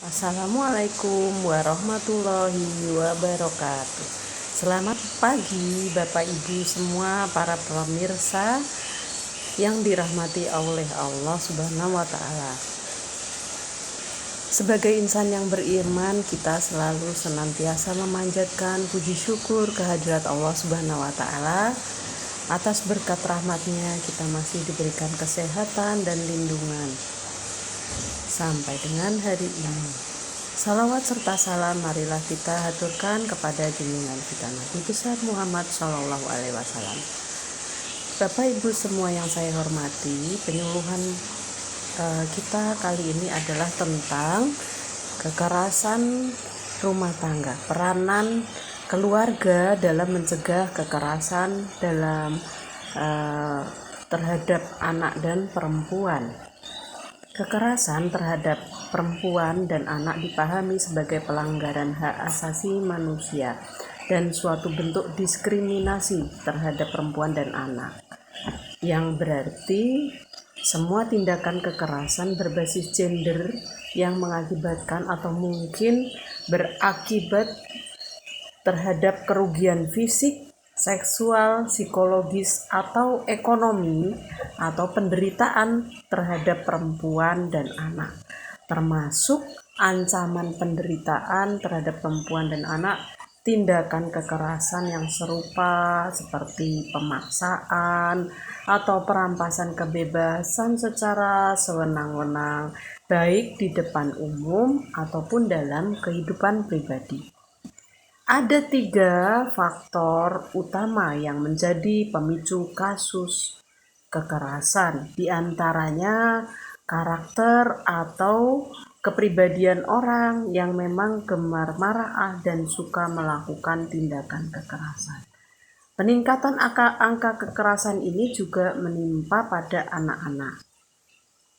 Assalamualaikum warahmatullahi wabarakatuh. Selamat pagi Bapak Ibu semua para pemirsa yang dirahmati oleh Allah Subhanahu wa taala. Sebagai insan yang beriman, kita selalu senantiasa memanjatkan puji syukur kehadirat Allah Subhanahu wa taala. Atas berkat rahmatnya kita masih diberikan kesehatan dan lindungan sampai dengan hari ini. Salawat serta salam marilah kita haturkan kepada junjungan kita Nabi besar Muhammad Shallallahu Alaihi Wasallam. Bapak Ibu semua yang saya hormati, penyuluhan kita kali ini adalah tentang kekerasan rumah tangga, peranan keluarga dalam mencegah kekerasan terhadap anak dan perempuan. Kekerasan terhadap perempuan dan anak dipahami sebagai pelanggaran hak asasi manusia dan suatu bentuk diskriminasi terhadap perempuan dan anak, yang berarti semua tindakan kekerasan berbasis gender yang mengakibatkan atau mungkin berakibat terhadap kerugian fisik, seksual, psikologis, atau ekonomi, atau penderitaan terhadap perempuan dan anak, termasuk ancaman penderitaan terhadap perempuan dan anak, tindakan kekerasan yang serupa seperti pemaksaan atau perampasan kebebasan secara sewenang-wenang, baik di depan umum ataupun dalam kehidupan pribadi. Ada 3 faktor utama yang menjadi pemicu kasus kekerasan, di antaranya karakter atau kepribadian orang yang memang gemar marah dan suka melakukan tindakan kekerasan. Peningkatan angka kekerasan ini juga menimpa pada anak-anak.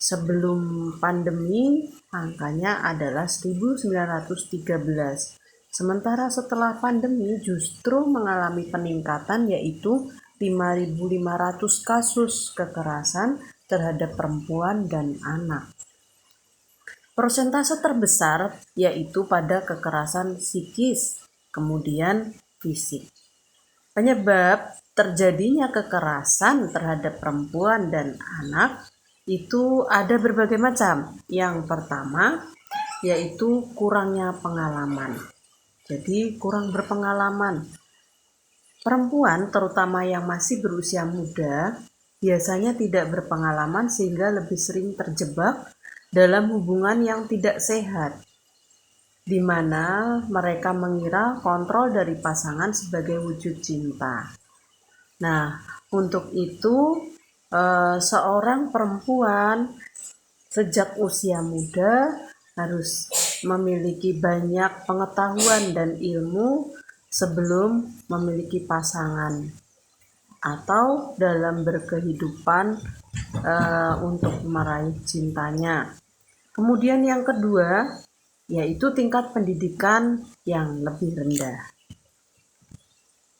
Sebelum pandemi, angkanya adalah 1913. Sementara setelah pandemi justru mengalami peningkatan, yaitu 5.500 kasus kekerasan terhadap perempuan dan anak. Persentase terbesar yaitu pada kekerasan psikis, kemudian fisik. Penyebab terjadinya kekerasan terhadap perempuan dan anak itu ada berbagai macam. Yang pertama yaitu kurangnya pengalaman. Jadi kurang berpengalaman. Perempuan terutama yang masih berusia muda biasanya tidak berpengalaman sehingga lebih sering terjebak dalam hubungan yang tidak sehat, di mana mereka mengira kontrol dari pasangan sebagai wujud cinta. Nah, untuk itu seorang perempuan sejak usia muda harus memiliki banyak pengetahuan dan ilmu sebelum memiliki pasangan atau dalam berkehidupan untuk meraih cintanya. Kemudian yang kedua yaitu tingkat pendidikan yang lebih rendah.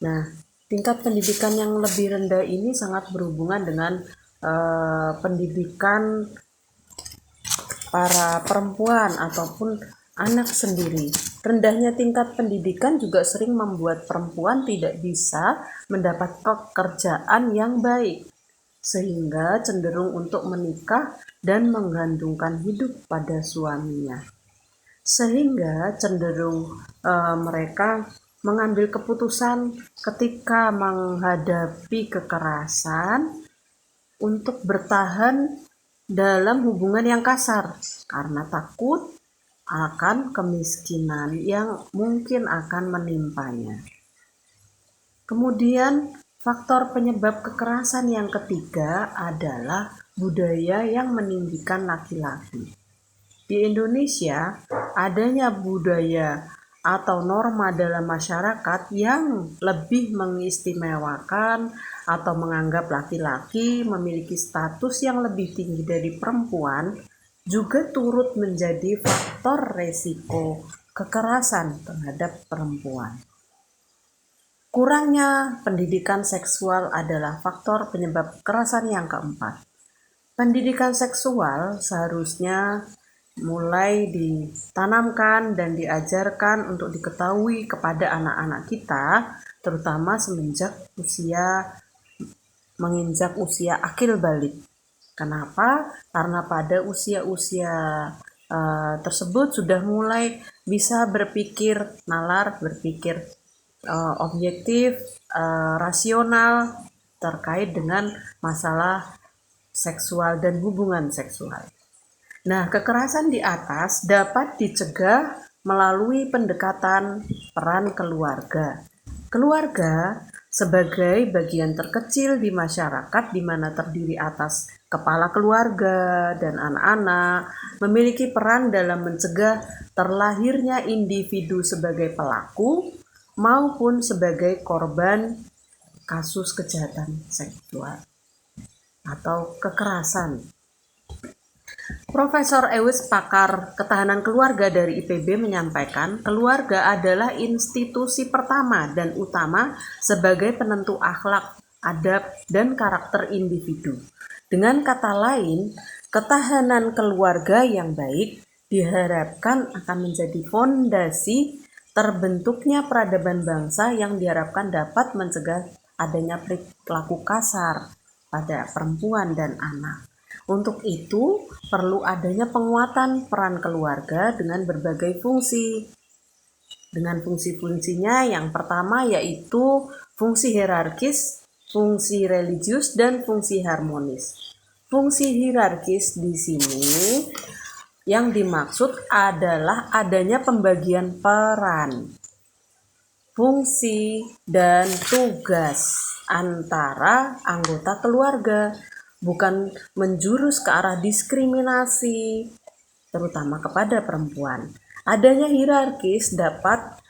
Nah, tingkat pendidikan yang lebih rendah ini sangat berhubungan dengan pendidikan para perempuan ataupun anak sendiri. Rendahnya tingkat pendidikan juga sering membuat perempuan tidak bisa mendapat pekerjaan yang baik, sehingga cenderung untuk menikah dan menggantungkan hidup pada suaminya. Sehingga cenderung mereka mengambil keputusan ketika menghadapi kekerasan untuk bertahan dalam hubungan yang kasar karena takut akan kemiskinan yang mungkin akan menimpanya. Kemudian faktor penyebab kekerasan yang ketiga adalah budaya yang meninggikan laki-laki. Di Indonesia, adanya budaya atau norma dalam masyarakat yang lebih mengistimewakan atau menganggap laki-laki memiliki status yang lebih tinggi dari perempuan juga turut menjadi faktor resiko kekerasan terhadap perempuan. Kurangnya pendidikan seksual adalah faktor penyebab kekerasan yang keempat. Pendidikan seksual seharusnya mulai ditanamkan dan diajarkan untuk diketahui kepada anak-anak kita, terutama semenjak menginjak usia akil balik. Kenapa? Karena pada usia-usia tersebut sudah mulai bisa berpikir nalar, berpikir objektif, rasional terkait dengan masalah seksual dan hubungan seksual. Nah, kekerasan di atas dapat dicegah melalui pendekatan peran keluarga. Keluarga sebagai bagian terkecil di masyarakat di mana terdiri atas kepala keluarga dan anak-anak memiliki peran dalam mencegah terlahirnya individu sebagai pelaku maupun sebagai korban kasus kejahatan seksual atau kekerasan. Profesor Ewis, pakar ketahanan keluarga dari IPB, menyampaikan keluarga adalah institusi pertama dan utama sebagai penentu akhlak, adab, dan karakter individu. Dengan kata lain, ketahanan keluarga yang baik diharapkan akan menjadi fondasi terbentuknya peradaban bangsa yang diharapkan dapat mencegah adanya perilaku kasar pada perempuan dan anak. Untuk itu, perlu adanya penguatan peran keluarga dengan berbagai fungsi. Dengan fungsi-fungsinya yang pertama yaitu fungsi hierarkis, fungsi religius, dan fungsi harmonis. Fungsi hierarkis di sini yang dimaksud adalah adanya pembagian peran, fungsi, dan tugas antara anggota keluarga, bukan menjurus ke arah diskriminasi, terutama kepada perempuan. Adanya hierarkis dapat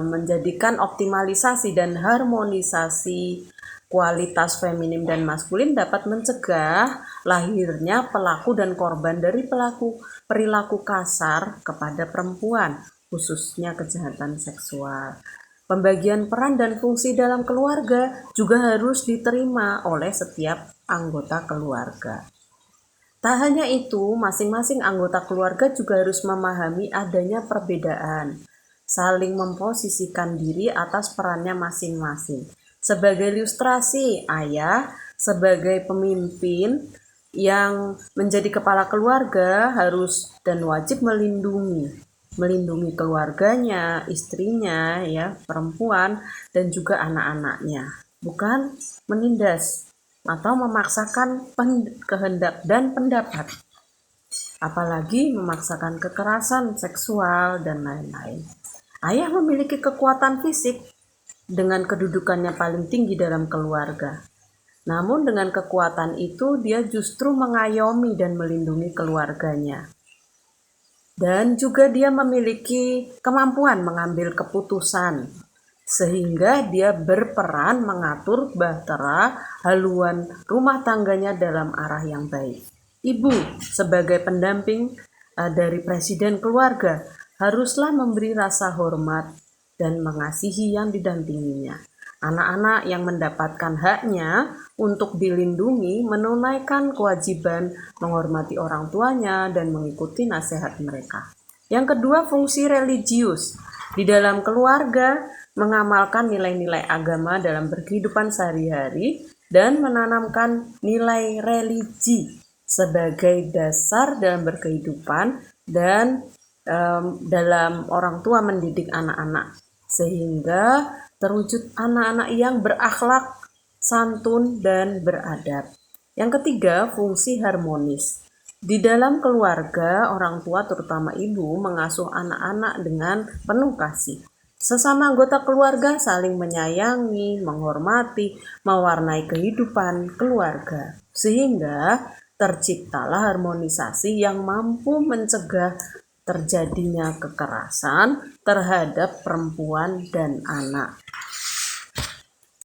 menjadikan optimalisasi dan harmonisasi kualitas feminim dan maskulin, dapat mencegah lahirnya pelaku dan korban dari perilaku kasar kepada perempuan, khususnya kejahatan seksual. Pembagian peran dan fungsi dalam keluarga juga harus diterima oleh setiap anggota keluarga. Tak hanya itu, masing-masing anggota keluarga juga harus memahami adanya perbedaan, saling memposisikan diri atas perannya masing-masing. Sebagai ilustrasi, ayah sebagai pemimpin yang menjadi kepala keluarga harus dan wajib melindungi keluarganya, istrinya, ya, perempuan, dan juga anak-anaknya, bukan menindas atau memaksakan kehendak dan pendapat, apalagi memaksakan kekerasan seksual dan lain-lain. Ayah memiliki kekuatan fisik dengan kedudukannya paling tinggi dalam keluarga. Namun dengan kekuatan itu dia justru mengayomi dan melindungi keluarganya. Dan juga dia memiliki kemampuan mengambil keputusan, sehingga dia berperan mengatur bahtera haluan rumah tangganya dalam arah yang baik. Ibu sebagai pendamping dari presiden keluarga haruslah memberi rasa hormat dan mengasihi yang didampinginya. Anak-anak yang mendapatkan haknya untuk dilindungi menunaikan kewajiban menghormati orang tuanya dan mengikuti nasihat mereka. Yang kedua, fungsi religius. Di dalam keluarga, mengamalkan nilai-nilai agama dalam berkehidupan sehari-hari dan menanamkan nilai religi sebagai dasar dalam berkehidupan dan dalam orang tua mendidik anak-anak, sehingga terwujud anak-anak yang berakhlak, santun, dan beradab. Yang ketiga, fungsi harmonis. Di dalam keluarga, orang tua terutama ibu mengasuh anak-anak dengan penuh kasih. Sesama anggota keluarga saling menyayangi, menghormati, mewarnai kehidupan keluarga, sehingga terciptalah harmonisasi yang mampu mencegah terjadinya kekerasan terhadap perempuan dan anak.